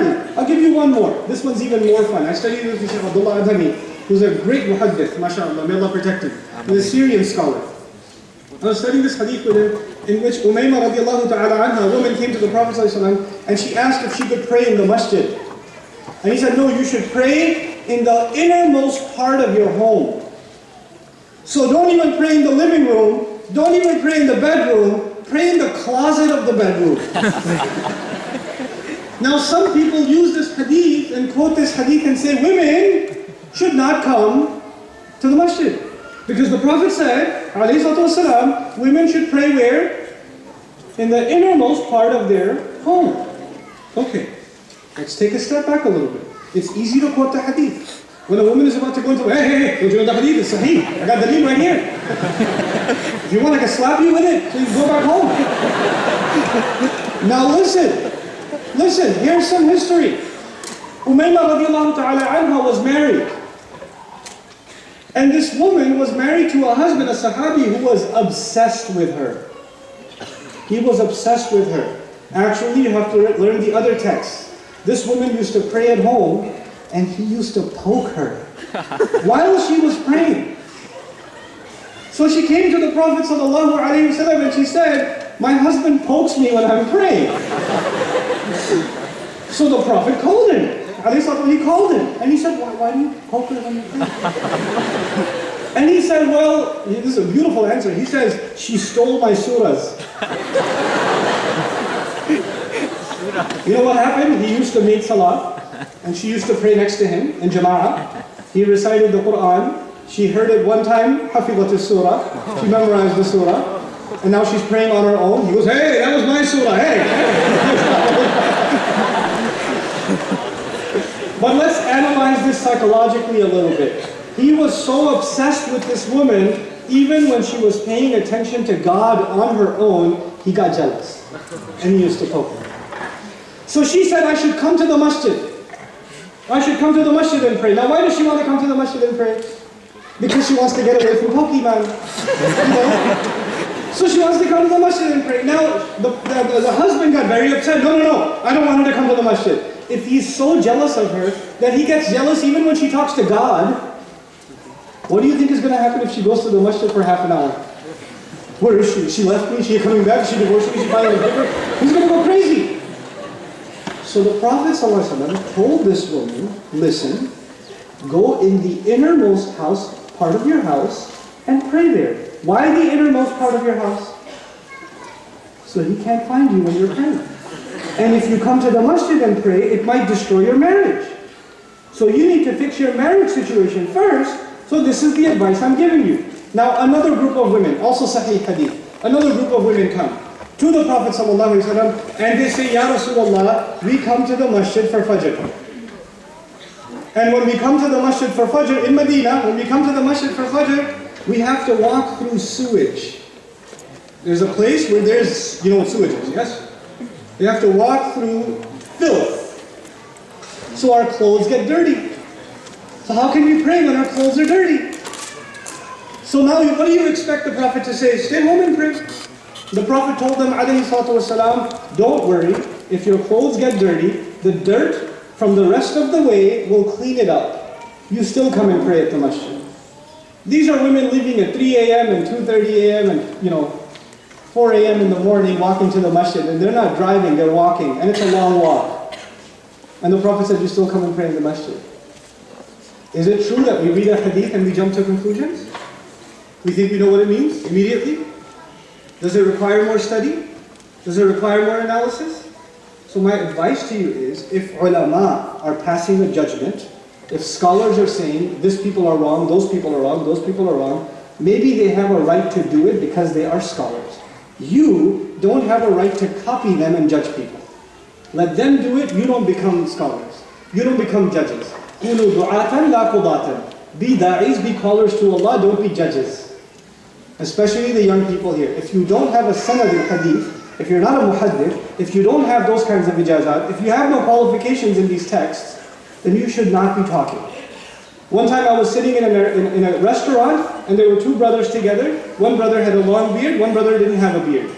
Adhami. I'll give you one more. This one's even more fun. I studied with Shaykh Abdullah Adhami, who's a great muhaddith, mashallah, may Allah protect him. He's a Syrian scholar. I was studying this hadith with him, in which Umayma radiallahu ta'ala anha, a woman came to the Prophet ﷺ, and she asked if she could pray in the masjid. And he said, no, you should pray in the innermost part of your home. So don't even pray in the living room, don't even pray in the bedroom, pray in the closet of the bedroom. Now some people use this hadith and quote this hadith and say women should not come to the masjid. Because the Prophet said, alayhi salatu wasalam, women should pray where? In the innermost part of their home. Okay, let's take a step back a little bit. It's easy to quote the hadith. When a woman is about to go into, hey, don't you know the hadith? It's sahih. I got the deen right here. If you want, I can slap you with it, so you can go back home. Now listen, here's some history. Umayma radiallahu ta'ala anha was married. And this woman was married to a husband, a sahabi, who was obsessed with her. He was obsessed with her. Actually, you have to learn the other text. This woman used to pray at home, and he used to poke her while she was praying. So she came to the Prophet ﷺ and she said, my husband pokes me when I'm praying. So the Prophet called him. He called him. And he said, why do you poke her when you're praying? And he said, well, this is a beautiful answer. He says, she stole my surahs. You know what happened? He used to make salah. And she used to pray next to him in jama'ah. He recited the Quran. She heard it one time, hafizat as-surah. She memorized the surah. And now she's praying on her own. He goes, hey, that was my surah, hey. But let's analyze this psychologically a little bit. He was so obsessed with this woman, even when she was paying attention to God on her own, he got jealous. And he used to poke her. So she said, I should come to the masjid. I should come to the masjid and pray. Now why does she want to come to the masjid and pray? Because she wants to get away from Pokemon. You know? So she wants to come to the masjid and pray. Now the husband got very upset. No, I don't want her to come to the masjid. If he's so jealous of her that he gets jealous even when she talks to God, what do you think is going to happen if she goes to the masjid for half an hour? Where is she? She left me? She coming back? She divorced me? She finally different? He's going to go crazy. So the Prophet ﷺ told this woman, listen, go in the innermost part of your house and pray there. Why the innermost part of your house? So he can't find you when you're praying. And if you come to the masjid and pray, it might destroy your marriage. So you need to fix your marriage situation first. So this is the advice I'm giving you. Now another group of women, also Sahih Hadith, another group of women come to the Prophet ﷺ and they say, Ya Rasulullah, we come to the masjid for Fajr. And when we come to the masjid for Fajr in Medina, when we come to the masjid for Fajr, we have to walk through sewage. There's a place where there's, you know what sewage is, yes? We have to walk through filth. So our clothes get dirty. So how can we pray when our clothes are dirty? So now what do you expect the Prophet to say? Stay home and pray. The Prophet told them, alayhi salatu wasalam, don't worry, if your clothes get dirty, the dirt from the rest of the way will clean it up. You still come and pray at the masjid. These are women leaving at 3 a.m. and 2:30 a.m. and 4 a.m. in the morning walking to the masjid, and they're not driving, they're walking, and it's a long walk. And the Prophet said, you still come and pray in the masjid. Is it true that we read a hadith and we jump to conclusions? We think we know what it means immediately? Does it require more study? Does it require more analysis? So my advice to you is, if ulama are passing a judgment, if scholars are saying, this people are wrong, those people are wrong, those people are wrong, maybe they have a right to do it because they are scholars. You don't have a right to copy them and judge people. Let them do it, you don't become scholars. You don't become judges. كُونُوا دُعَاةً لَا قُضَاةً. Be da'is, be callers to Allah, don't be judges. Especially the young people here. If you don't have a sanad al-hadith, if you're not a muhaddith, if you don't have those kinds of ijazat, if you have no qualifications in these texts, then you should not be talking. One time I was sitting in a restaurant and there were two brothers together. One brother had a long beard, one brother didn't have a beard.